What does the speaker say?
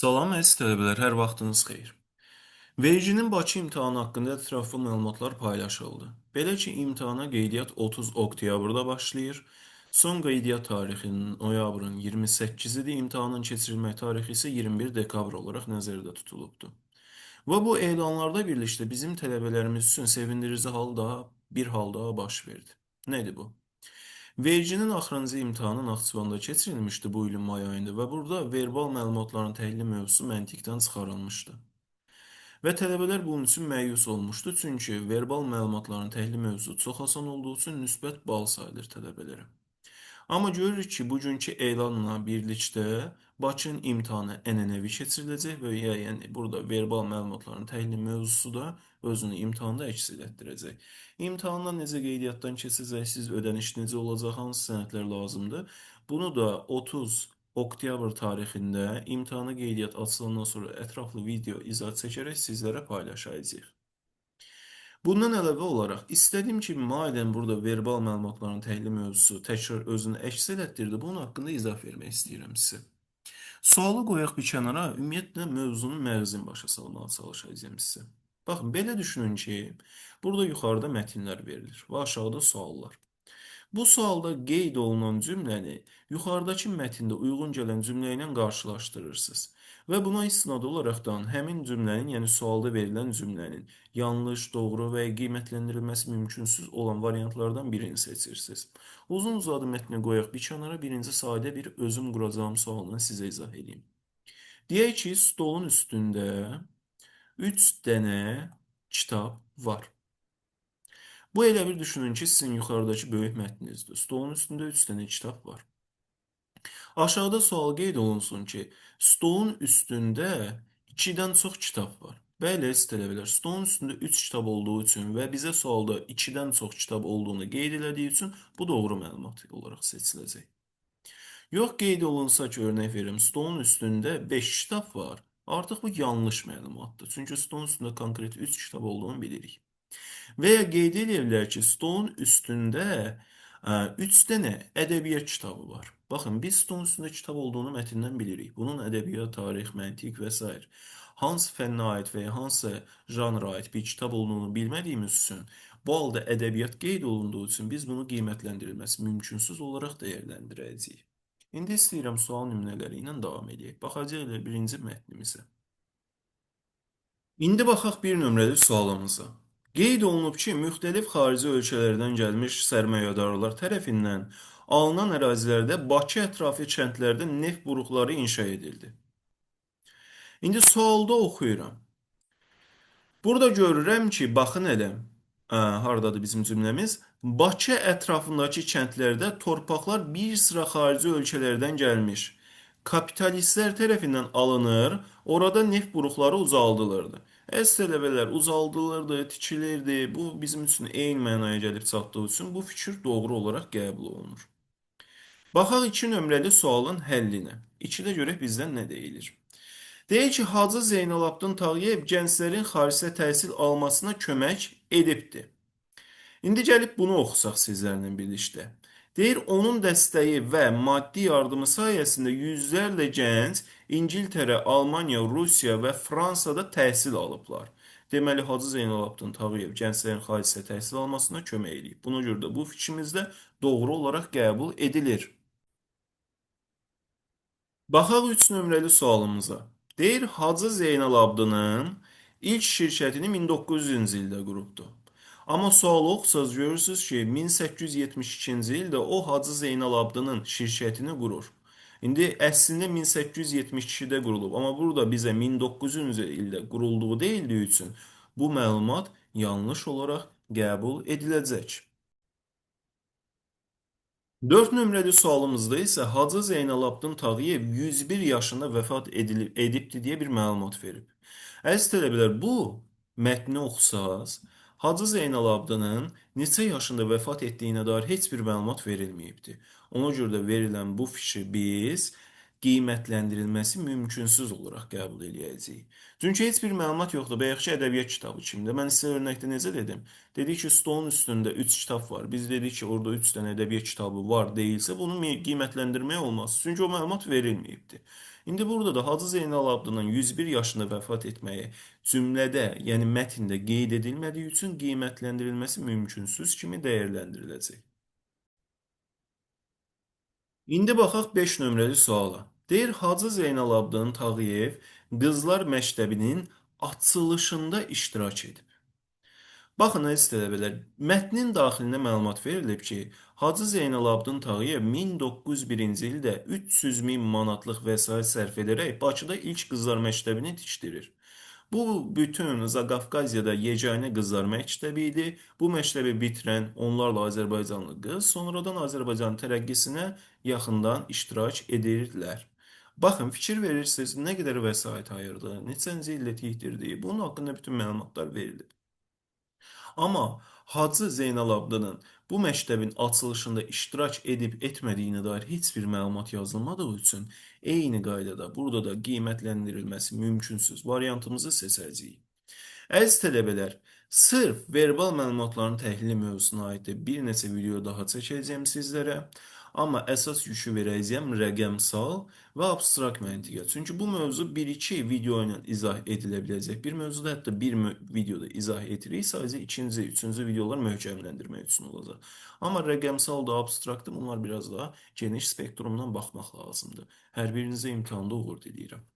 Salam əziz tələbələr, hər vaxtınız xeyir. Vericinin Bakı imtahanı haqqında ətraflı məlumatlar paylaşıldı. Belə ki, imtahana qeydiyyat 30 oktyabrda başlayır. Son qeydiyyat tarixinin noyabrın 28-idir, imtahanın keçirilmək tarixi isə 21 dekabr olaraq nəzərdə tutulubdur. Və bu elanlarda birlikdə bizim tələbələrimiz üçün sevindirici bir hal daha baş verdi. Nədir bu? Vericinin axırıncı imtahanı Naxçıvanda keçirilmişdi bu ilin may ayında və burada verbal məlumatların təhlili mövzusu məntiqdən çıxarılmışdı. Və tələbələr bunun üçün məyus olmuşdu, çünki verbal məlumatların təhlili mövzusu çox asan olduğu üçün müsbət bal sayılır tələbələrə. Amma görürük ki, bugünkü elanla birlikdə Bakının imtahanı ənənəvi keçiriləcək və yəni burada verbal məlumatların təhlili mövzusu da özünü imtahanda əks etdirəcək. İmtahandan necə qeydiyyatdan keçəcəksiniz, ödəniş necə olacaq, hansı sənədlər lazımdır? Bunu da 30 oktyabr tarixində imtahanı qeydiyyat açılandan sonra ətraflı video izah çəkərək sizlərə paylaşacağıq. Bundan əlavə olaraq istədim ki, madəm burada verbal məlumatların təhlili mövzusu təkrar özünü əks etdirdi, bunun haqqında izah vermək istəyirəm sizə. Sualı qoyaq bir kənara, ümumiyyətlə mövzunun məğzini başa salmağa çalışacağım sizə. Baxın, belə düşünün ki, burada yuxarıda mətnlər verilir və aşağıda suallar. Bu sualda qeyd olunan cümləni yuxarıdakı mətndə uyğun gələn cümlə ilə qarşılaşdırırsınız. Və buna istinad olaraqdan həmin cümlənin, yəni sualda verilən cümlənin yanlış, doğru və ya qiymətləndirilməsi mümkünsüz olan variantlardan birini seçirsiniz. Uzun-uzadı mətni qoyaq bir kənara, birinci sadə bir özüm quracağım sualını sizə izah edeyim. Deyək ki, stolun üstündə 3 dənə kitab var. Bu elə bir düşünün ki, sizin yuxarıdakı böyük mətninizdir. Stolun üstündə 3 dənə kitab var. Aşağıda sual qeyd olunsun ki, stolun üstündə 2-dən çox kitab var. Bəli, siz tələbələr, stolun üstündə 3 kitab olduğu üçün və bizə sualda 2-dən çox kitab olduğunu qeyd elədiyi üçün bu doğru məlumat olaraq seçiləcək. Yox qeyd olunsa ki, örnək verim, stolun üstündə 5 kitab var. Artıq bu yanlış məlumatdır. Çünki stolun üstündə konkret 3 kitab olduğunu bilirik. Və ya qeyd edirlər ki, stolun üstündə 3 dənə ədəbiyyat kitabı var. Baxın, biz stolun üstündə kitab olduğunu mətndən bilirik. Bunun ədəbiyyat, tarix, məntiq və s. hansı fənnə aid və ya hansı janra aid bir kitab olduğunu bilmədiyimiz üçün, bu halda ədəbiyyat qeyd olunduğu üçün biz bunu qiymətləndirilməsi mümkünsüz olaraq dəyərləndirəcəyik. İndi istəyirəm sual nümunələri ilə davam edək. Baxacaq elə birinci mətnimizə. İndi baxaq bir nömrəli sualımıza. Qeyd olunub ki, müxtəlif xarici ölkələrdən gəlmiş sərmayədarlar tərəfindən alınan ərazilərdə Bakı ətrafı kəndlərdə neft buruqları inşa edildi. İndi sualda oxuyuram. Burada görürəm ki, baxın elə, hardadır bizim cümləmiz? Bakı ətrafındakı kəndlərdə torpaqlar bir sıra xarici ölkələrdən gəlmiş kapitalistlər tərəfindən alınır, orada neft buruqları ucaldılırdı. Əziz tələbələr, ucaldılırdı, tikilirdi. Bu bizim üçün eyni mənaya gəlib çatdığı üçün bu fikir doğru olaraq qəbul olunur. Baxaq 2 nömrəli sualın həllinə. 2-də görək bizdən nə deyilir. Deyir ki, Hacı Zeynalabdin Tağıyev gənclərin xaricdə təhsil almasına kömək edibdi. İndi gəlib bunu oxusaq sizlərlə birlikdə. Deyir, onun dəstəyi və maddi yardımı sayəsində yüzlərlə gənc İngiltərə, Almaniya, Rusiya və Fransada təhsil alıblar. Deməli, Hacı Zeynalabdin Tağıyev gənclərin xaricdə təhsil almasına kömək edib. Buna görə də bu fikrimiz də doğru olaraq qəbul edilir. Baxaq 3 nömrəli sualımıza. Deyir, Hacı Zeynalabdinin ilk şirkətini 1900-cü ildə qurubdu. Amma sualı oxusaz görürsünüz ki, 1872-ci ildə o Hacı Zeynalabdinin şirkətini qurur. İndi əslində 1872-də qurulub, amma burada bizə 1900-cü ildə qurulduğu deyildiyi üçün bu məlumat yanlış olaraq qəbul ediləcək. 4 nömrəli sualımızda isə Hacı Zeynalabdin Tağıyev 101 yaşında vəfat edibdi deyə bir məlumat verib. Əziz tələbələr, bu mətni oxusaz, Hacı Zeynalabdinin neçə yaşında vəfat etdiyinə dair heç bir məlumat verilməyibdi. Ona görə də verilən bu fikri biz qiymətləndirilməsi mümkünsüz olaraq qəbul edəcəyik. Çünki heç bir məlumat yoxdur. Bayaq ki, ədəbiyyat kitabı kimdir? Mən sizə örnəkdə necə dedim? Dedik ki, stolun üstündə 3 kitab var. Biz dedik ki, orada 3 dənə ədəbiyyat kitabı var deyilsə, bunu qiymətləndirmək olmaz. Çünki o məlumat verilməyibdir. İndi burada da Hacı Zeynalabdinin 101 yaşında vəfat etməyi cümlədə, yəni mətndə qeyd edilmədiyi üçün qiymətləndirilməsi mümkünsüz kimi dəyərləndiriləcək. İndi baxaq 5 nömrəli suala. Deyir, Hacı Zeynalabdin Tağıyev Qızlar Məktəbinin açılışında iştirak edib. Baxın, əziz tələbələr, mətnin daxilinə məlumat verilib ki, Hacı Zeynalabdin Tağıyev 1901-ci ildə 300 min manatlıq vəsait sərf edərək Bakıda ilk qızlar məktəbini tikdirir. Bu, bütün Zaqafqaziyada yeganə qızlar məktəbi idi. Bu məktəbi bitirən onlarla Azərbaycanlı qız sonradan Azərbaycan tərəqqisinə yaxından iştirak edirdilər. Baxın, fikir verirsiniz, nə qədər vəsait ayırdı, neçənci ildə tikdirdi, bunun haqqında bütün məlumatlar verilir. Amma Hacı Zeynalabdinin bu məktəbin açılışında iştirak edib etmədiyinə dair heç bir məlumat yazılmadığı üçün eyni qaydada burada da qiymətləndirilməsi mümkünsüz variantımızı seçəcəyik. Əziz tələbələr, sırf verbal məlumatların təhlili mövzusuna aid bir neçə video daha çəkəcəyəm sizlərə. Amma əsas yükü verəcəyəm rəqəmsal və abstrakt məntiqə. Çünki bu mövzu 1-2 video ilə izah edilə biləcək bir mövzuda, hətta bir videoda izah edirik. Sadəcə ikinci, üçüncü videolar möhkəmləndirmək üçün olacaq. Amma rəqəmsal da, abstrakt da bunlar biraz daha geniş spektrumdan baxmaq lazımdır. Hər birinizə imtahanda uğur diləyirəm.